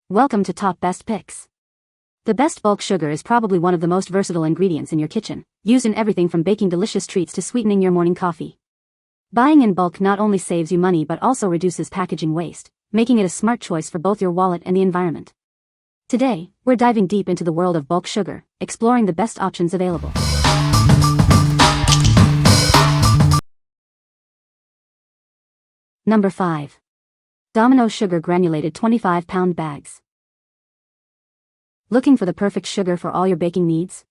Welcome to Top Best Picks. The best bulk sugar is probably one of the most versatile ingredients in your kitchen, used in everything from baking delicious treats to sweetening your morning coffee. Buying in bulk not only saves you money but also reduces packaging waste, making it a smart choice for both your wallet and the environment. Today, we're diving deep into the world of bulk sugar, exploring the best options available. Number 5. Domino Sugar Granulated 25-pound bags. Looking for the perfect sugar for all your baking needs?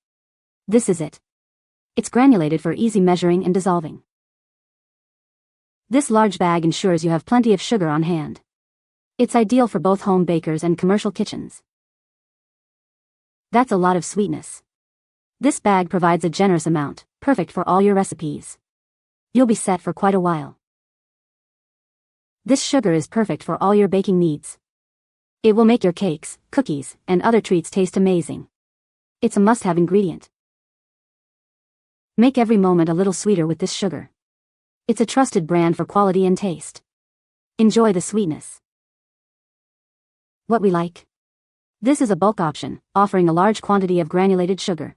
This is it. It's granulated for easy measuring and dissolving. This large bag ensures you have plenty of sugar on hand. It's ideal for both home bakers and commercial kitchens. That's a lot of sweetness. This bag provides a generous amount, perfect for all your recipes. You'll be set for quite a while. This sugar is perfect for all your baking needs. It will make your cakes, cookies, and other treats taste amazing. It's a must-have ingredient. Make every moment a little sweeter with this sugar. It's a trusted brand for quality and taste. Enjoy the sweetness. What we like. This is a bulk option, offering a large quantity of granulated sugar.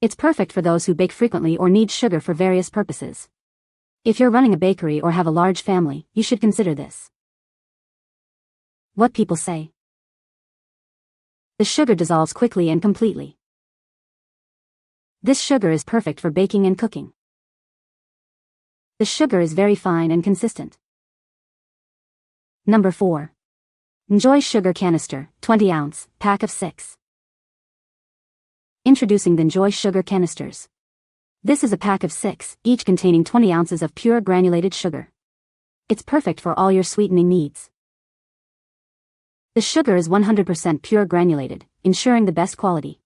It's perfect for those who bake frequently or need sugar for various purposes. If you're running a bakery or have a large family, you should consider this. What people say. The sugar dissolves quickly and completely. This sugar is perfect for baking and cooking. The sugar is very fine and consistent. Number 4. Enjoy Sugar Canister, 20-ounce, pack of 6. Introducing the Enjoy Sugar Canisters. This is a pack of 6, each containing 20 ounces of pure granulated sugar. It's perfect for all your sweetening needs. The sugar is 100% pure granulated, ensuring the best quality.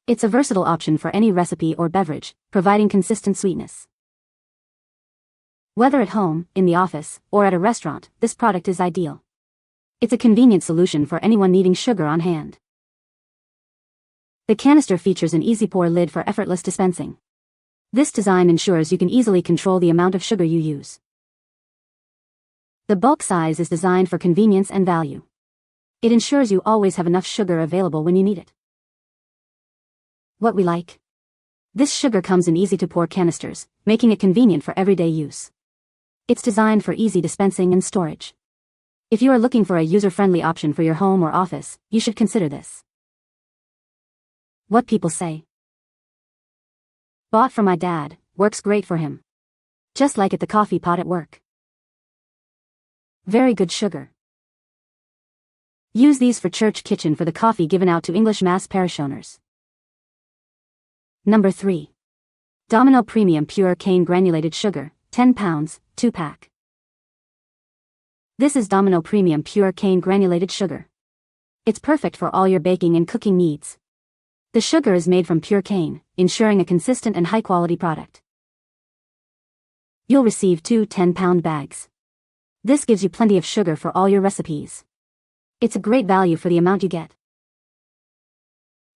It's a versatile option for any recipe or beverage, providing consistent sweetness. Whether at home, in the office, or at a restaurant, this product is ideal. It's a convenient solution for anyone needing sugar on hand. The canister features an easy pour lid for effortless dispensing. This design ensures you can easily control the amount of sugar you use. The bulk size is designed for convenience and value. It ensures you always have enough sugar available when you need it. What we like. This sugar comes in easy-to-pour canisters, making it convenient for everyday use. It's designed for easy dispensing and storage. If you are looking for a user-friendly option for your home or office, you should consider this. What people say. Bought for my dad, works great for him. Just like at the coffee pot at work. Very good sugar. Use these for church kitchen for the coffee given out to English mass parishioners. Number 3. Domino Premium Pure Cane Granulated Sugar, 10 pounds, 2-pack. This is Domino Premium Pure Cane Granulated Sugar. It's perfect for all your baking and cooking needs. The sugar is made from pure cane, ensuring a consistent and high-quality product. You'll receive 2 10-pound bags. This gives you plenty of sugar for all your recipes. It's a great value for the amount you get.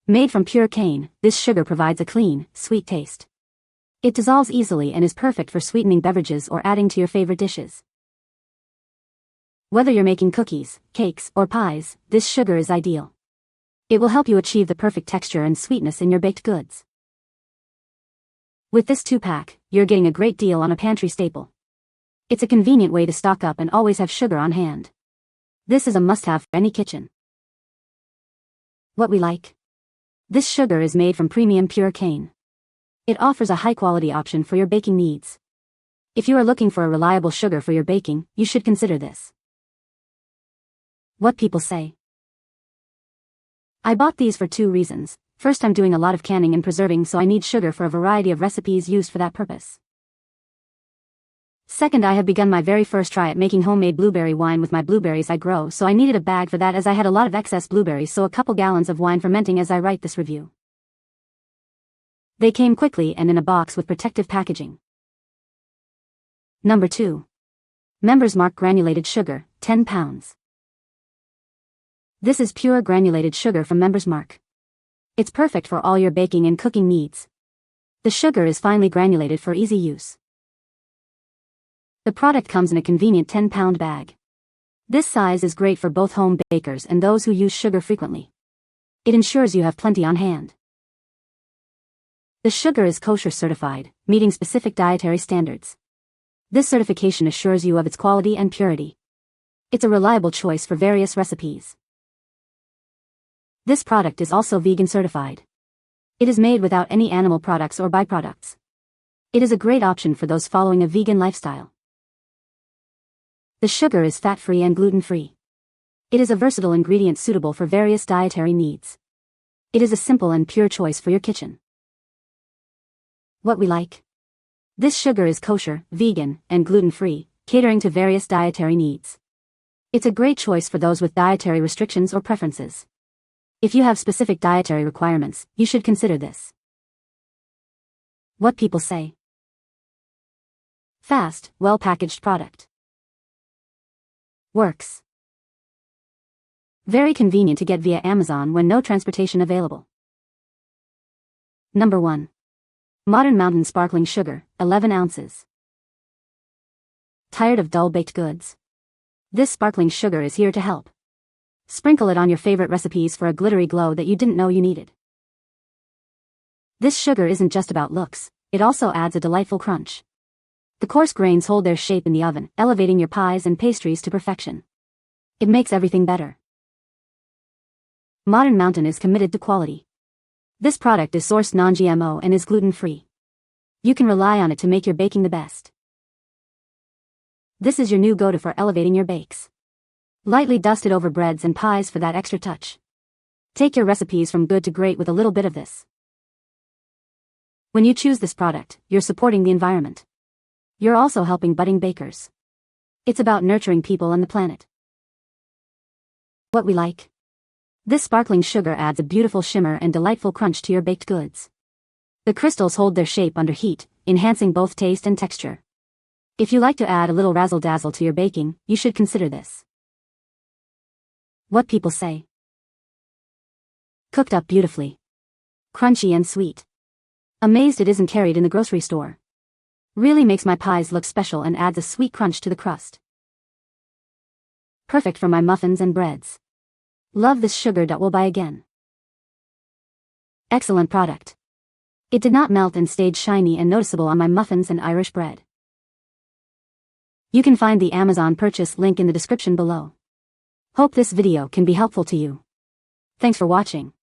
Made from pure cane, this sugar provides a clean, sweet taste. It dissolves easily and is perfect for sweetening beverages or adding to your favorite dishes. Whether you're making cookies, cakes, or pies, this sugar is ideal. It will help you achieve the perfect texture and sweetness in your baked goods. With this 2-pack, you're getting a great deal on a pantry staple. It's a convenient way to stock up and always have sugar on hand. This is a must-have for any kitchen. What we like. This sugar is made from premium pure cane. It offers a high-quality option for your baking needs. If you are looking for a reliable sugar for your baking, you should consider this. What people say. I bought these for 2 reasons. First, I'm doing a lot of canning and preserving, so I need sugar for a variety of recipes used for that purpose. Second, I have begun my very first try at making homemade blueberry wine with my blueberries I grow, so I needed a bag for that as I had a lot of excess blueberries, so a couple gallons of wine fermenting as I write this review. They came quickly and in a box with protective packaging. Number 2. Members Mark Granulated Sugar, 10 pounds. This is pure granulated sugar from Members Mark. It's perfect for all your baking and cooking needs. The sugar is finely granulated for easy use. The product comes in a convenient 10-pound bag. This size is great for both home bakers and those who use sugar frequently. It ensures you have plenty on hand. The sugar is kosher certified, meeting specific dietary standards. This certification assures you of its quality and purity. It's a reliable choice for various recipes. This product is also vegan certified. It is made without any animal products or byproducts. It is a great option for those following a vegan lifestyle. The sugar is fat-free and gluten-free. It is a versatile ingredient suitable for various dietary needs. It is a simple and pure choice for your kitchen. What we like. This sugar is kosher, vegan, and gluten-free, catering to various dietary needs. It's a great choice for those with dietary restrictions or preferences. If you have specific dietary requirements, you should consider this. What people say. Fast, well-packaged product. Works. Very convenient to get via Amazon when no transportation available. Number 1. Modern Mountain Sparkling Sugar, 11 ounces. Tired of dull baked goods? This sparkling sugar is here to help. Sprinkle it on your favorite recipes for a glittery glow that you didn't know you needed. This sugar isn't just about looks, it also adds a delightful crunch. The coarse grains hold their shape in the oven, elevating your pies and pastries to perfection. It makes everything better. Modern Mountain is committed to quality. This product is sourced non-GMO and is gluten-free. You can rely on it to make your baking the best. This is your new go-to for elevating your bakes. Lightly dust it over breads and pies for that extra touch. Take your recipes from good to great with a little bit of this. When you choose this product, you're supporting the environment. You're also helping budding bakers. It's about nurturing people and the planet. What we like. This sparkling sugar adds a beautiful shimmer and delightful crunch to your baked goods. The crystals hold their shape under heat, enhancing both taste and texture. If you like to add a little razzle-dazzle to your baking, you should consider this. What people say. Cooked up beautifully. Crunchy and sweet. Amazed it isn't carried in the grocery store. Really makes my pies look special and adds a sweet crunch to the crust. Perfect for my muffins and breads. Love this sugar. Will buy again. Excellent product. It did not melt and stayed shiny and noticeable on my muffins and Irish bread. You can find the Amazon purchase link in the description below. Hope this video can be helpful to you. Thanks for watching.